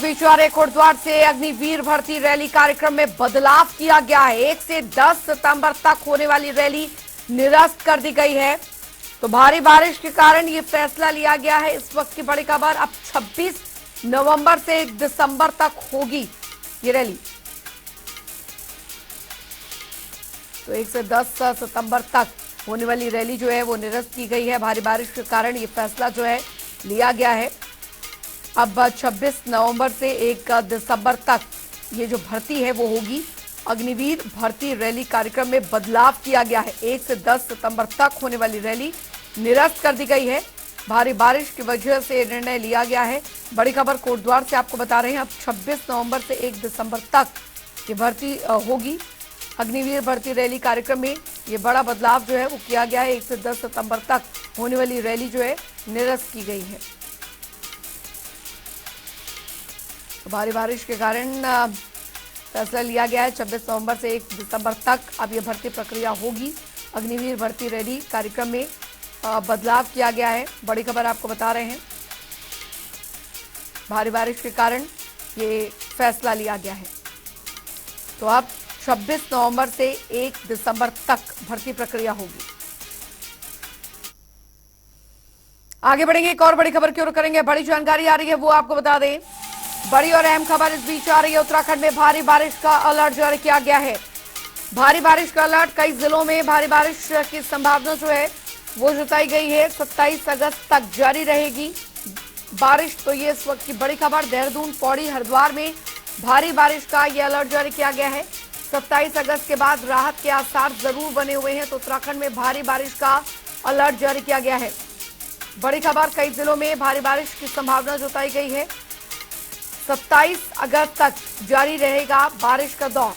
विचारे कोटद्वार से अग्निवीर भर्ती रैली कार्यक्रम में बदलाव किया गया है। 1 से 10 सितंबर तक होने वाली रैली निरस्त कर दी गई है। तो भारी बारिश के कारण ये फैसला लिया गया है। इस वक्त की बड़ी खबर, अब 26 नवंबर से 1 दिसंबर तक होगी ये रैली। तो 1 से 10 सितंबर तक होने वाली रैली जो है वो निरस्त की गई है। भारी बारिश के कारण ये फैसला जो है लिया गया है। अब 26 नवंबर से 1 दिसंबर तक ये जो भर्ती है वो होगी। अग्निवीर भर्ती रैली कार्यक्रम में बदलाव किया गया है। 1 से 10 सितंबर तक होने वाली रैली निरस्त कर दी गई है। भारी बारिश की वजह से निर्णय लिया गया है। बड़ी खबर कोटद्वार से आपको बता रहे हैं। अब 26 नवंबर से 1 दिसंबर तक ये भर्ती होगी। अग्निवीर भर्ती रैली कार्यक्रम में ये बड़ा बदलाव जो है वो किया गया है। 1 से 10 सितंबर तक होने वाली रैली जो है निरस्त की गई है। तो भारी बारिश के कारण फैसला लिया गया है। 26 नवंबर से 1 दिसंबर तक अब यह भर्ती प्रक्रिया होगी। अग्निवीर भर्ती रैली कार्यक्रम में बदलाव किया गया है। बड़ी खबर आपको बता रहे हैं। भारी बारिश के कारण ये फैसला लिया गया है। तो अब 26 नवंबर से 1 दिसंबर तक भर्ती प्रक्रिया होगी। आगे बढ़ेंगे, एक और बड़ी खबर की ओर करेंगे। बड़ी जानकारी आ रही है वो आपको बता दें। बड़ी और अहम खबर इस बीच आ रही है। उत्तराखंड में भारी बारिश का अलर्ट जारी किया गया है। भारी बारिश का अलर्ट, कई जिलों में भारी बारिश की संभावना जो है वो जताई गई है। 27 अगस्त तक जारी रहेगी बारिश। तो ये इस वक्त की बड़ी खबर। देहरादून, पौड़ी, हरिद्वार में भारी बारिश का ये अलर्ट जारी किया गया है। 27 अगस्त के बाद राहत के आसार जरूर बने हुए हैं। तो उत्तराखंड में भारी बारिश का अलर्ट जारी किया गया है। बड़ी खबर, कई जिलों में भारी बारिश की संभावना जताई गई है। 27 अगस्त तक जारी रहेगा बारिश का दौर।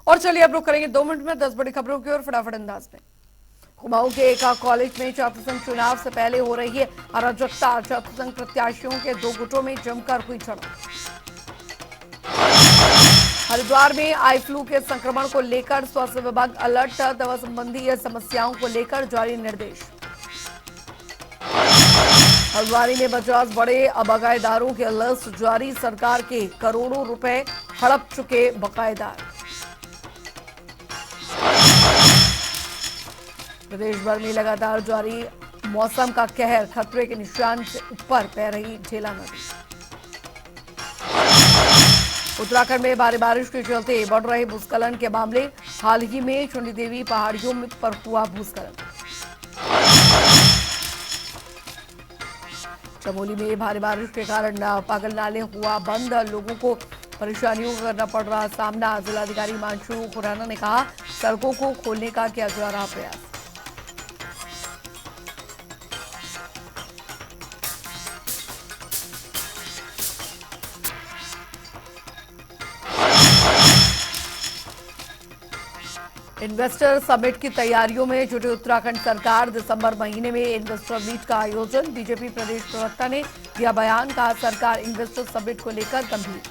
और चलिए अब रुक करेंगे 2 मिनट में 10 बड़ी खबरों की ओर फटाफट अंदाज में। कुमाऊं के एक कॉलेज में छात्र संघ चुनाव से पहले हो रही है अराजकता। छात्र संघ प्रत्याशियों के 2 गुटों में जमकर हुई झड़प। हरिद्वार में आई फ्लू के संक्रमण को लेकर स्वास्थ्य विभाग अलर्ट। दवा संबंधी समस्याओं को लेकर जारी निर्देश। हल्द्वानी में 50 बड़े बकायेदारों के लिस्ट जारी। सरकार के करोड़ों रुपए हड़प चुके बकायेदार। प्रदेश भर में लगातार जारी मौसम का कहर। खतरे के निशान से ऊपर बह रही झेला नदी। उत्तराखंड में भारी बारिश के चलते बढ़ रहे भूस्खलन के मामले। हाल ही में चुंडी देवी पहाड़ियों पर हुआ भूस्खलन। चमोली में भारी बारिश के कारण पागल नाले हुआ बंद। लोगों को परेशानियों का करना पड़ रहा सामना। जिलाधिकारी हिमांशु खुराना ने कहा, सड़कों को खोलने का किया जा रहा प्रयास। इन्वेस्टर समिट की तैयारियों में जुटे उत्तराखंड सरकार। दिसंबर महीने में इन्वेस्टर मीट का आयोजन। बीजेपी प्रदेश प्रवक्ता ने दिया बयान। कहा, सरकार इन्वेस्टर समिट को लेकर गंभीर।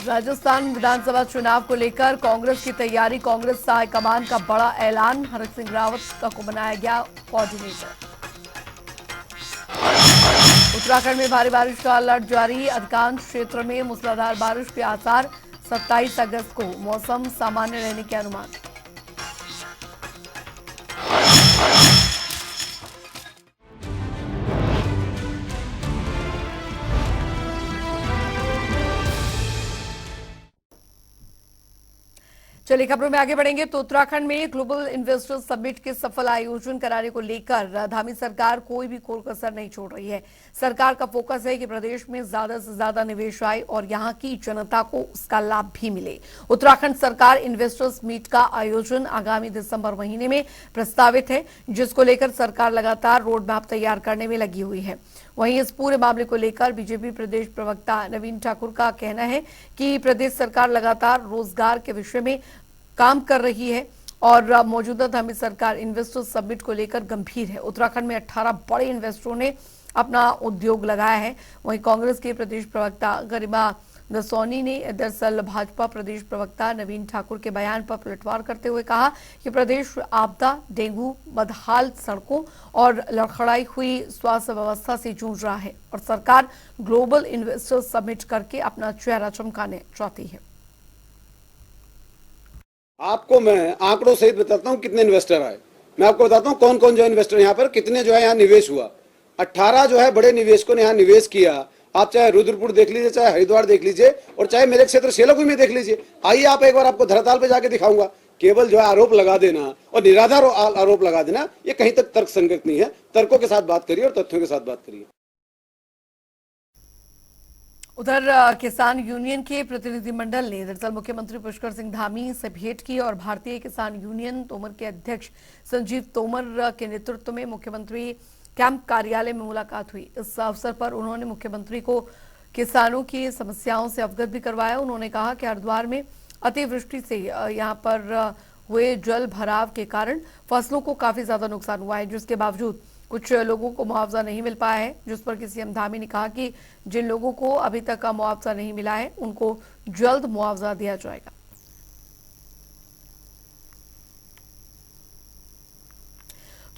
राजस्थान विधानसभा चुनाव को लेकर कांग्रेस की तैयारी। कांग्रेस हाईकमान का बड़ा ऐलान। हरक सिंह रावत को बनाया गया कोऑर्डिनेटर। उत्तराखंड में भारी बारिश का अलर्ट जारी। अधिकांश क्षेत्र में मूसलाधार बारिश के आसार। 27 अगस्त को मौसम सामान्य रहने के अनुमान। चलिए खबरों में आगे बढ़ेंगे। तो उत्तराखंड में ग्लोबल इन्वेस्टर समिट के सफल आयोजन कराने को लेकर धामी सरकार कोई भी कोर कसर नहीं छोड़ रही है। सरकार का फोकस है कि प्रदेश में ज्यादा से ज्यादा निवेश आए और यहां की जनता को उसका लाभ भी मिले। उत्तराखंड सरकार इन्वेस्टर्स मीट का आयोजन आगामी दिसंबर महीने में प्रस्तावित है, जिसको लेकर सरकार लगातार रोड मैप तैयार करने में लगी हुई है। वहीं इस पूरे मामले को लेकर बीजेपी प्रदेश प्रवक्ता नवीन ठाकुर का कहना है कि प्रदेश सरकार लगातार रोजगार के विषय में काम कर रही है और मौजूदा धामी सरकार इन्वेस्टर समिट को लेकर गंभीर है। उत्तराखंड में 18 बड़े इन्वेस्टरों ने अपना उद्योग लगाया है। वहीं कांग्रेस के प्रदेश प्रवक्ता गरिमा दसौनी ने दरअसल भाजपा प्रदेश प्रवक्ता नवीन ठाकुर के बयान पर पलटवार करते हुए कहा कि प्रदेश आपदा, डेंगू, बदहाल सड़कों और लड़खड़ाई हुई स्वास्थ्य व्यवस्था से जूझ रहा है और सरकार ग्लोबल इन्वेस्टर समिट करके अपना चेहरा चमकाने चाहती है। आपको मैं आंकड़ों सहित बताता हूं कितने इन्वेस्टर आए। मैं आपको बताता हूं कौन कौन जो इन्वेस्टर यहाँ पर कितने जो है यहाँ निवेश हुआ। 18 जो है बड़े निवेशकों ने यहाँ निवेश किया। आप चाहे रुद्रपुर देख लीजिए, चाहे हरिद्वार देख लीजिए और चाहे मेरे क्षेत्र शेलाकुई में देख लीजिए। आइए आप एक बार आपको धरातल पे जाके दिखाऊंगा। केवल जो है आरोप लगा देना और निराधार आरोप लगा देना ये कहीं तक तर्क संगत नहीं है। तर्कों के साथ बात करिए और तथ्यों के साथ बात करिए। उधर किसान यूनियन के प्रतिनिधिमंडल ने दरअसल मुख्यमंत्री पुष्कर सिंह धामी से भेंट की और भारतीय किसान यूनियन तोमर के अध्यक्ष संजीव तोमर के नेतृत्व में मुख्यमंत्री कैंप कार्यालय में मुलाकात हुई। इस अवसर पर उन्होंने मुख्यमंत्री को किसानों की समस्याओं से अवगत भी करवाया। उन्होंने कहा कि हरिद्वार में अतिवृष्टि से यहाँ पर हुए जल भराव के कारण फसलों को काफी ज्यादा नुकसान हुआ है, जिसके बावजूद कुछ लोगों को मुआवजा नहीं मिल पाया है, जिस पर सीएम धामी ने कहा कि जिन लोगों को अभी तक का मुआवजा नहीं मिला है उनको जल्द मुआवजा दिया जाएगा।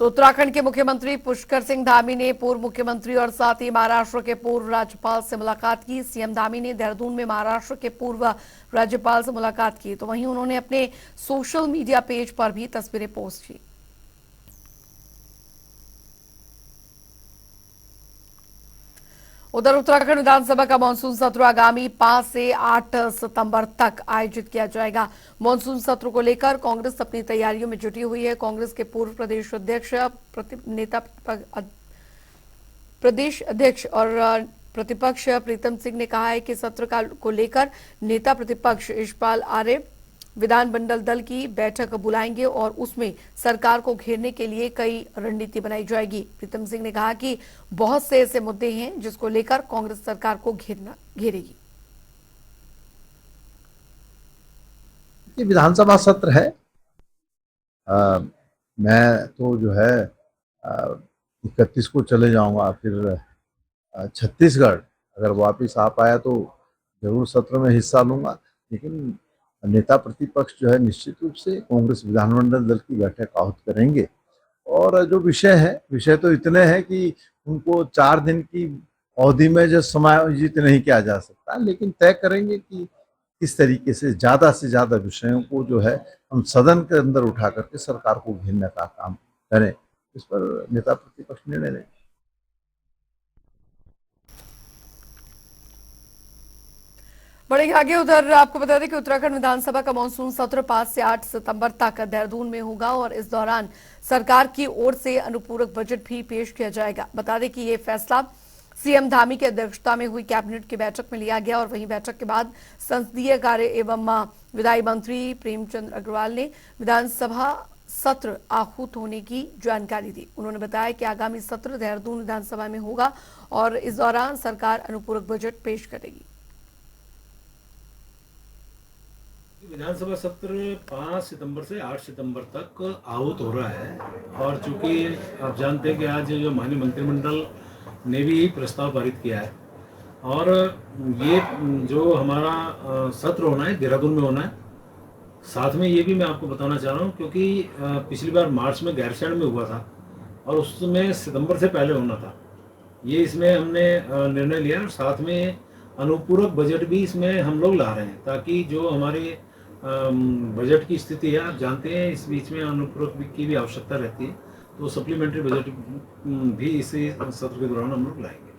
तो उत्तराखंड के मुख्यमंत्री पुष्कर सिंह धामी ने पूर्व मुख्यमंत्री और साथ ही महाराष्ट्र के पूर्व राज्यपाल से मुलाकात की। सीएम धामी ने देहरादून में महाराष्ट्र के पूर्व राज्यपाल से मुलाकात की, तो वहीं उन्होंने अपने सोशल मीडिया पेज पर भी तस्वीरें पोस्ट की। उधर उत्तराखंड विधानसभा का मानसून सत्र आगामी 5 से 8 सितंबर तक आयोजित किया जाएगा। मानसून सत्र को लेकर कांग्रेस अपनी तैयारियों में जुटी हुई है। कांग्रेस के पूर्व प्रदेश अध्यक्ष और प्रतिपक्ष प्रीतम सिंह ने कहा है कि सत्र को लेकर नेता प्रतिपक्ष यशपाल आर्य विधानमंडल दल की बैठक बुलाएंगे और उसमें सरकार को घेरने के लिए कई रणनीति बनाई जाएगी। प्रीतम सिंह ने कहा कि बहुत से ऐसे मुद्दे हैं जिसको लेकर कांग्रेस सरकार को घेरेगी। ये विधानसभा सत्र है। मैं तो जो है 31 को चले जाऊंगा, फिर छत्तीसगढ़ अगर वापस आ पाया तो जरूर सत्र में हिस्सा लूंगा, लेकिन नेता प्रतिपक्ष जो है निश्चित रूप से कांग्रेस विधानमंडल दल की बैठक आहूत करेंगे। और जो विषय तो इतने हैं कि उनको 4 दिन की अवधि में जो समायोजित नहीं किया जा सकता, लेकिन तय करेंगे कि किस तरीके से ज्यादा विषयों को जो है हम सदन के अंदर उठा करके सरकार को घेरने का काम करें। इस पर नेता प्रतिपक्ष निर्णय लें। बढ़ेंगे आगे। उधर आपको बता दें कि उत्तराखंड विधानसभा का मानसून सत्र 5 से 8 सितंबर तक देहरादून में होगा और इस दौरान सरकार की ओर से अनुपूरक बजट भी पेश किया जाएगा। बता दें कि ये फैसला सीएम धामी की अध्यक्षता में हुई कैबिनेट की बैठक में लिया गया और वहीं बैठक के बाद संसदीय कार्य एवं विधायी मंत्री प्रेमचंद अग्रवाल ने विधानसभा सत्र आहूत होने की जानकारी दी। उन्होंने बताया कि आगामी सत्र देहरादून विधानसभा में होगा और इस दौरान सरकार अनुपूरक बजट पेश करेगी। विधानसभा सत्र 5 सितंबर से 8 सितंबर तक आहूत हो रहा है और चूंकि आप जानते हैं कि आज जो माननीय मंत्रिमंडल ने भी प्रस्ताव पारित किया है और ये जो हमारा सत्र होना है देहरादून में होना है। साथ में ये भी मैं आपको बताना चाह रहा हूँ क्योंकि पिछली बार मार्च में गैरसैंण में हुआ था और उसमें सितंबर से पहले होना था। ये इसमें हमने निर्णय लिया और साथ में अनुपूरक बजट भी इसमें हम लोग ला रहे हैं ताकि जो हमारे बजट की स्थिति है, आप जानते हैं इस बीच में अनुपूरक की भी आवश्यकता रहती है, तो सप्लीमेंट्री बजट भी इसी सत्र के दौरान हम लोग लाएंगे।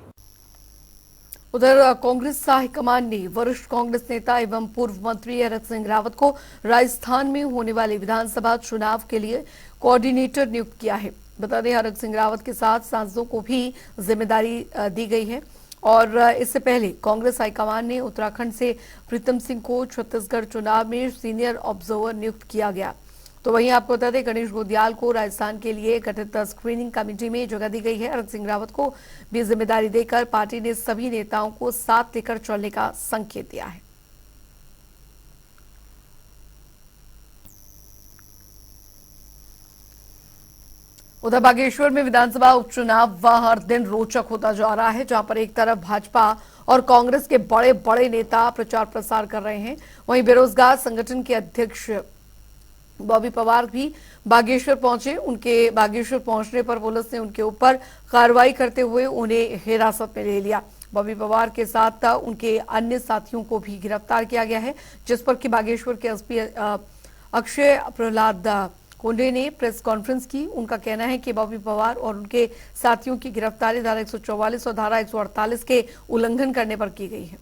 उधर कांग्रेस हाईकमान ने वरिष्ठ कांग्रेस नेता एवं पूर्व मंत्री हरक सिंह रावत को राजस्थान में होने वाले विधानसभा चुनाव के लिए कोऑर्डिनेटर नियुक्त किया है। बता दें हरक सिंह रावत के साथ सांसदों को भी जिम्मेदारी दी गई है और इससे पहले कांग्रेस हाईकमान ने उत्तराखंड से प्रीतम सिंह को छत्तीसगढ़ चुनाव में सीनियर ऑब्जर्वर नियुक्त किया गया। तो वहीं आपको बता दें गणेश गोदियाल को राजस्थान के लिए गठित स्क्रीनिंग कमेटी में जगह दी गई है। हरक सिंह रावत को भी जिम्मेदारी देकर पार्टी ने सभी नेताओं को साथ लेकर चलने का संकेत दिया है। उधर बागेश्वर में विधानसभा उपचुनाव हर दिन रोचक होता जा रहा है, जहां पर एक तरफ भाजपा और कांग्रेस के बड़े बड़े नेता प्रचार प्रसार कर रहे हैं। वहीं बेरोजगार संगठन के अध्यक्ष बॉबी पवार भी बागेश्वर पहुंचे। उनके बागेश्वर पहुंचने पर पुलिस ने उनके ऊपर कार्रवाई करते हुए उन्हें हिरासत में ले लिया। बॉबी पवार के साथ उनके अन्य साथियों को भी गिरफ्तार किया गया है, जिस पर कि बागेश्वर के एसपी अक्षय प्रहलाद कोंडे ने प्रेस कॉन्फ्रेंस की। उनका कहना है कि बॉबी पवार और उनके साथियों की गिरफ्तारी धारा 144 और धारा 148 के उल्लंघन करने पर की गई है।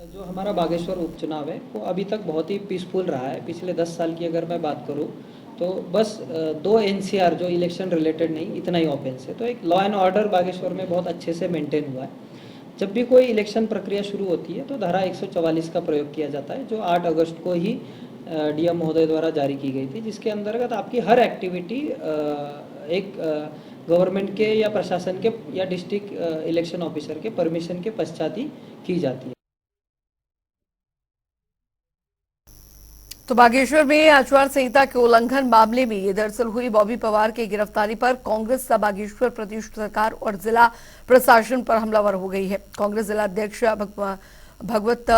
जो हमारा बागेश्वर उपचुनाव है वो अभी तक बहुत ही पीसफुल रहा है। पिछले 10 साल की अगर मैं बात करूं तो बस 2 एनसीआर जो इलेक्शन रिलेटेड नहीं, इतना ही ऑफेंस है। तो एक लॉ एंड ऑर्डर बागेश्वर में बहुत अच्छे से मेंटेन हुआ है। जब भी कोई इलेक्शन प्रक्रिया शुरू होती है तो धारा 144 का प्रयोग किया जाता है, जो 8 अगस्त को ही डीएम महोदय द्वारा जारी की गई थी, जिसके अंतर्गत आपकी हर एक्टिविटी एक गवर्नमेंट के या प्रशासन के या डिस्ट्रिक्ट इलेक्शन ऑफिसर के परमिशन के पश्चात ही की जाती है। तो बागेश्वर में आचार संहिता के उल्लंघन मामले में ये दरअसल हुई बॉबी पवार की गिरफ्तारी पर कांग्रेस बागेश्वर प्रदेश सरकार और जिला प्रशासन पर हमलावर हो गई है। कांग्रेस जिला अध्यक्ष भगवत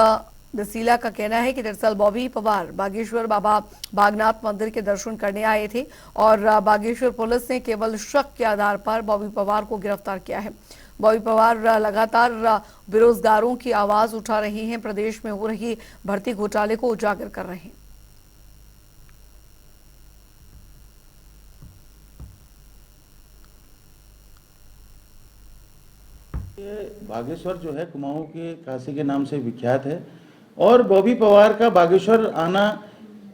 दसीला का कहना है कि दरअसल बॉबी पवार बागेश्वर बाबा बागनाथ मंदिर के दर्शन करने आए थे और बागेश्वर पुलिस ने केवल शक के आधार पर बॉबी पवार को गिरफ्तार किया है। बॉबी पवार लगातार बेरोजगारों की आवाज उठा रही हैं, प्रदेश में हो रही भर्ती घोटाले को उजागर कर रहे हैं। बागेश्वर जो है कुमाऊं के काशी के नाम से विख्यात है और बॉबी पवार का बागेश्वर आना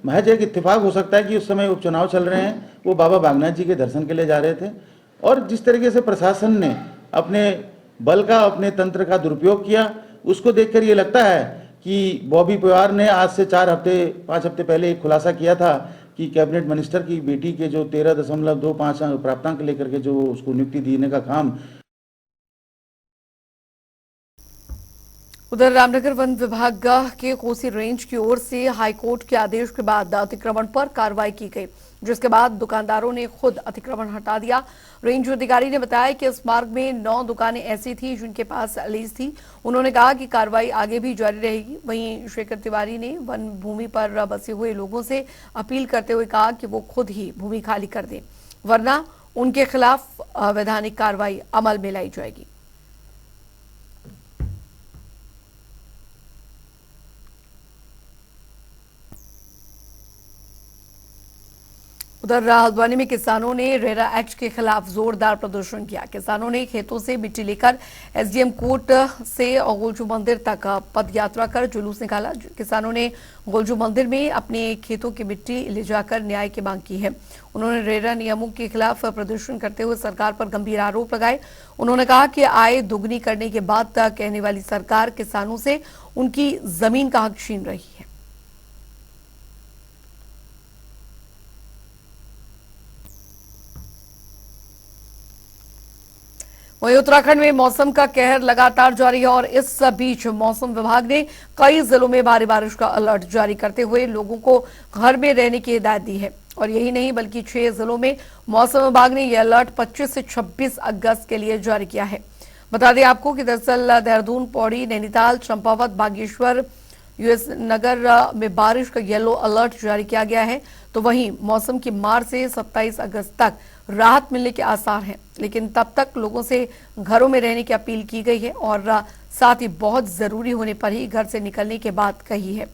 महज एक इत्तेफाक हो सकता है कि उस समय उपचुनाव चल रहे हैं, वो बाबा बागनाथ जी के दर्शन के लिए जा रहे थे और जिस तरीके से प्रशासन ने अपने बल का, अपने तंत्र का दुरुपयोग किया, उसको देखकर ये लगता है कि बॉबी पवार ने आज से 5 हफ्ते पहले एक खुलासा किया था कि कैबिनेट मिनिस्टर की बेटी के जो 13.25 प्राप्तांक लेकर के जो उसको नियुक्ति देने का काम। उधर रामनगर वन विभाग के कोसी रेंज की ओर से हाईकोर्ट के आदेश के बाद अतिक्रमण पर कार्रवाई की गई, जिसके बाद दुकानदारों ने खुद अतिक्रमण हटा दिया। रेंज अधिकारी ने बताया कि इस मार्ग में 9 दुकानें ऐसी थी जिनके पास लीज थी। उन्होंने कहा कि कार्रवाई आगे भी जारी रहेगी। वहीं शेखर तिवारी ने वन भूमि पर बसे हुए लोगों से अपील करते हुए कहा कि वो खुद ही भूमि खाली कर दें, वरना उनके खिलाफ वैधानिक कार्रवाई अमल में लाई जाएगी। उधर हल्द्वानी में किसानों ने रेरा एक्ट के खिलाफ जोरदार प्रदर्शन किया। किसानों ने खेतों से मिट्टी लेकर एसडीएम कोर्ट से गोलजू मंदिर तक पद यात्रा कर जुलूस निकाला। किसानों ने गोलजू मंदिर में अपने खेतों की मिट्टी ले जाकर न्याय की मांग की है। उन्होंने रेरा नियमों के खिलाफ प्रदर्शन करते हुए सरकार पर गंभीर आरोप लगाए। उन्होंने कहा कि आय दुगनी करने के बाद कहने वाली सरकार किसानों से उनकी जमीन का हक छीन रही है। वहीं उत्तराखंड में मौसम का कहर लगातार जारी है और इस बीच मौसम विभाग ने कई जिलों में भारी बारिश का अलर्ट जारी करते हुए लोगों को घर में रहने की हिदायत दी है। और यही नहीं बल्कि 6 जिलों में मौसम विभाग ने यह अलर्ट 25 से 26 अगस्त के लिए जारी किया है। बता दें आपको कि दरअसल देहरादून, पौड़ी, नैनीताल, चंपावत, बागेश्वर, यूएस नगर में बारिश का येलो अलर्ट जारी किया गया है। तो वहीं मौसम की मार से 27 अगस्त तक राहत मिलने के आसार हैं, लेकिन तब तक लोगों से घरों में रहने की अपील की गई है और साथ ही बहुत जरूरी होने पर ही घर से निकलने की बात कही है।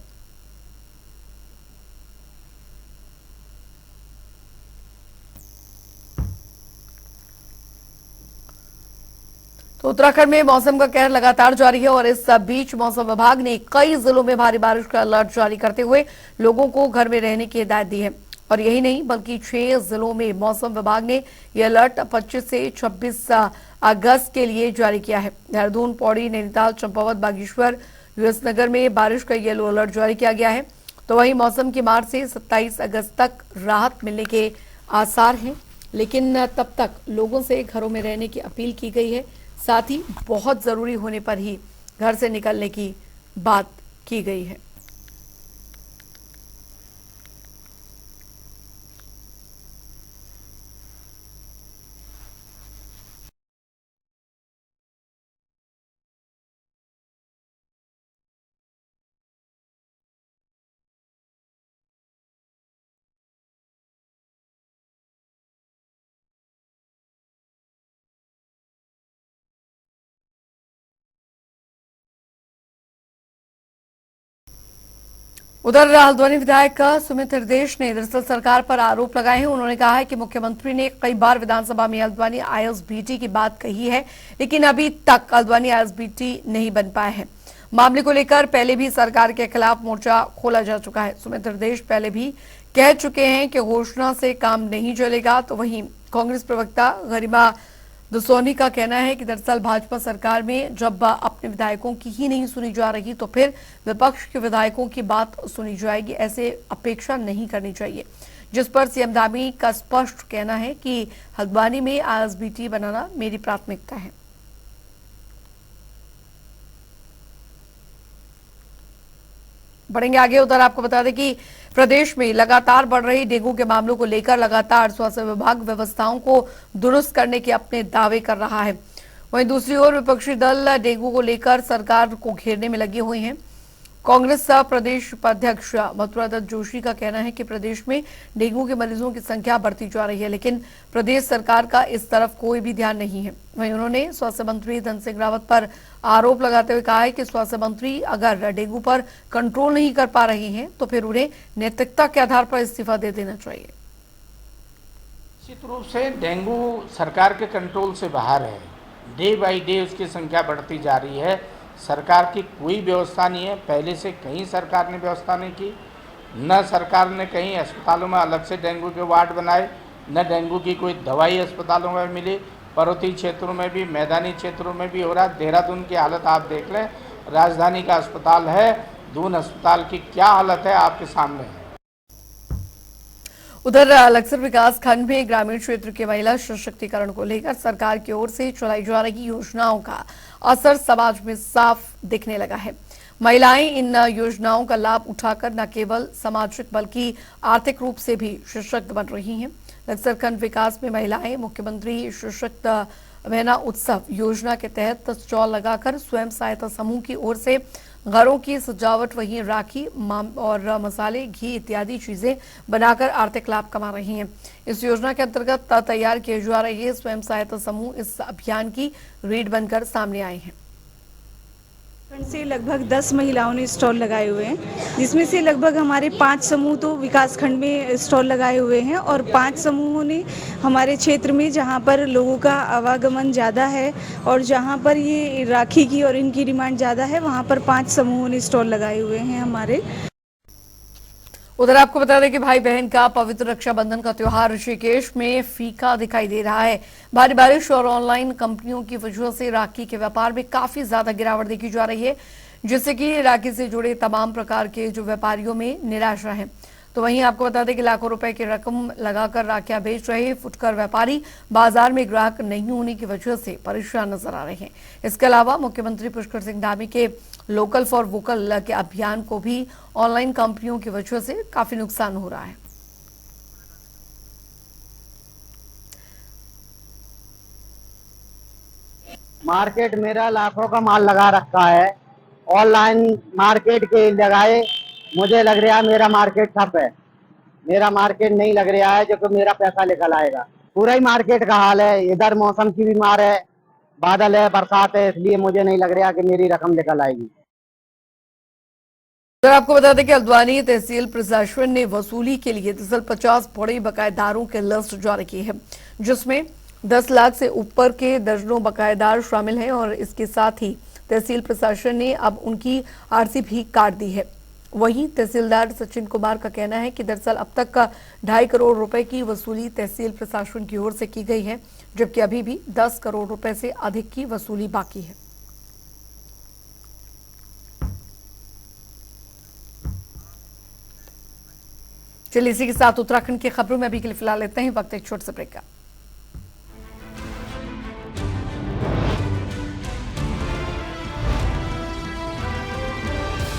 तो उत्तराखंड में मौसम का कहर लगातार जारी है और इस बीच मौसम विभाग ने कई जिलों में भारी बारिश का अलर्ट जारी करते हुए लोगों को घर में रहने की हिदायत दी है। और यही नहीं बल्कि 6 जिलों में मौसम विभाग ने यह अलर्ट 25 से 26 अगस्त के लिए जारी किया है। देहरादून, पौड़ी, नैनीताल, चंपावत, बागेश्वर, यूएस नगर में बारिश का येलो अलर्ट जारी किया गया है। तो वहीं मौसम की मार से 27 अगस्त तक राहत मिलने के आसार हैं, लेकिन तब तक लोगों से घरों में रहने की अपील की गई है। साथ ही बहुत जरूरी होने पर ही घर से निकलने की बात की गई है। उधर हल्द्वानी विधायक सुमित हृदेश ने दरअसल सरकार पर आरोप लगाए हैं। उन्होंने कहा है कि मुख्यमंत्री ने कई बार विधानसभा में हल्द्वानी आईएसबीटी की बात कही है, लेकिन अभी तक हल्द्वानी आईएसबीटी नहीं बन पाया है। मामले को लेकर पहले भी सरकार के खिलाफ मोर्चा खोला जा चुका है। सुमित हृदेश पहले भी कह चुके हैं कि घोषणा से काम नहीं चलेगा। तो वहीं कांग्रेस प्रवक्ता गरिमा दसोनी का कहना है कि दरअसल भाजपा सरकार में जब अपने विधायकों की ही नहीं सुनी जा रही तो फिर विपक्ष के विधायकों की बात सुनी जाएगी, ऐसे अपेक्षा नहीं करनी चाहिए। जिस पर सीएम धामी का स्पष्ट कहना है कि हल्द्वानी में आईएसबीटी बनाना मेरी प्राथमिकता है। बढ़ेंगे आगे। उधर आपको बता दें कि प्रदेश में लगातार बढ़ रही डेंगू के मामलों को लेकर लगातार स्वास्थ्य विभाग व्यवस्थाओं को दुरुस्त करने के अपने दावे कर रहा है। वहीं दूसरी ओर विपक्षी दल डेंगू को लेकर सरकार को घेरने में लगे हुए हैं। कांग्रेस प्रदेश उपाध्यक्ष मथुरादत्त जोशी का कहना है कि प्रदेश में डेंगू के मरीजों की संख्या बढ़ती जा रही है, लेकिन प्रदेश सरकार का इस तरफ कोई भी ध्यान नहीं है। वहीं उन्होंने स्वास्थ्य मंत्री धन सिंह रावत पर आरोप लगाते हुए कहा है कि स्वास्थ्य मंत्री अगर डेंगू पर कंट्रोल नहीं कर पा रहे हैं तो फिर उन्हें नैतिकता के आधार पर इस्तीफा दे देना चाहिए। निश्चित रूप से डेंगू सरकार के कंट्रोल से बाहर है। डे बाय डे उसकी संख्या बढ़ती जा रही है। सरकार की कोई व्यवस्था नहीं है। पहले से कहीं सरकार ने व्यवस्था नहीं की। न सरकार ने कहीं अस्पतालों में अलग से डेंगू के वार्ड बनाए, न डेंगू की कोई दवाई अस्पतालों में मिली। पर्वतीय क्षेत्रों में भी, मैदानी क्षेत्रों में भी हो रहा है। देहरादून की हालत आप देख लें, राजधानी का अस्पताल है, दून अस्पताल की क्या हालत है आपके सामने है। उधर लक्सर विकास खंड में ग्रामीण क्षेत्र के महिला सशक्तिकरण को लेकर सरकार की ओर से चलाई जा रही योजनाओं का असर समाज में साफ दिखने लगा है। महिलाएं इन योजनाओं का लाभ उठाकर न केवल सामाजिक बल्कि आर्थिक रूप से भी सशक्त बन रही हैं। लक्सर खंड विकास में महिलाएं मुख्यमंत्री सशक्त बहना उत्सव योजना के तहत स्टॉल लगाकर स्वयं सहायता समूह की ओर से घरों की सजावट, वहीं राखी और मसाले, घी इत्यादि चीजें बनाकर आर्थिक लाभ कमा रही हैं। इस योजना के अंतर्गत तैयार किए जा रहे स्वयं सहायता समूह इस अभियान की रीढ़ बनकर सामने आए हैं। से लगभग 10 महिलाओं ने स्टॉल लगाए हुए हैं, जिसमें से लगभग हमारे 5 समूह तो विकासखंड में स्टॉल लगाए हुए हैं और 5 समूहों ने हमारे क्षेत्र में जहां पर लोगों का आवागमन ज़्यादा है और जहां पर ये राखी की और इनकी डिमांड ज़्यादा है, वहां पर 5 समूहों ने स्टॉल लगाए हुए हैं हमारे। उधर आपको बता दें कि भाई बहन का पवित्र रक्षाबंधन का त्योहार ऋषिकेश में फीका दिखाई दे रहा है। भारी बारिश और ऑनलाइन कंपनियों की वजह से राखी के व्यापार में काफी ज्यादा गिरावट देखी जा रही है, जिससे कि राखी से जुड़े तमाम प्रकार के जो व्यापारियों में निराशा है। तो वहीं आपको बता दें कि लाखों रुपए की रकम लगाकर राखियां बेच रहे फुटकर व्यापारी बाजार में ग्राहक नहीं होने की वजह से परेशान नजर आ रहे हैं। इसके अलावा मुख्यमंत्री पुष्कर सिंह धामी के लोकल फॉर वोकल के अभियान को भी ऑनलाइन कंपनियों की वजह से काफी नुकसान हो रहा है। मार्केट मेरा लाखों का माल लगा रखा है, ऑनलाइन मार्केट के लगाए, मुझे लग रहा है मेरा मार्केट ठप है। मेरा मार्केट नहीं लग रहा है जो कि मेरा पैसा निकल आएगा। पूरा ही मार्केट का हाल है। इधर मौसम की भी मार है, बादल है, बरसात है, इसलिए मुझे नहीं लग रहा कि मेरी रकम निकल आएगी। सर आपको बता दें कि हल्द्वानी तहसील प्रशासन ने वसूली के लिए दरअसल 50 बड़े बकायेदारों की लिस्ट जारी की है, जिसमें 10 लाख से ऊपर के दर्जनों बकायेदार शामिल हैं और इसके साथ ही तहसील प्रशासन ने अब उनकी आरसी भी काट दी है। वहीं तहसीलदार सचिन कुमार का कहना है कि दरअसल अब तक का 2.5 करोड़ रुपए की वसूली तहसील प्रशासन की ओर से की गई है, जबकि अभी भी 10 करोड़ रुपए से अधिक की वसूली बाकी है। चलिए इसी के साथ उत्तराखंड की खबरों में अभी के लिए फिलहाल लेते हैं वक्त एक छोटे से ब्रेक का।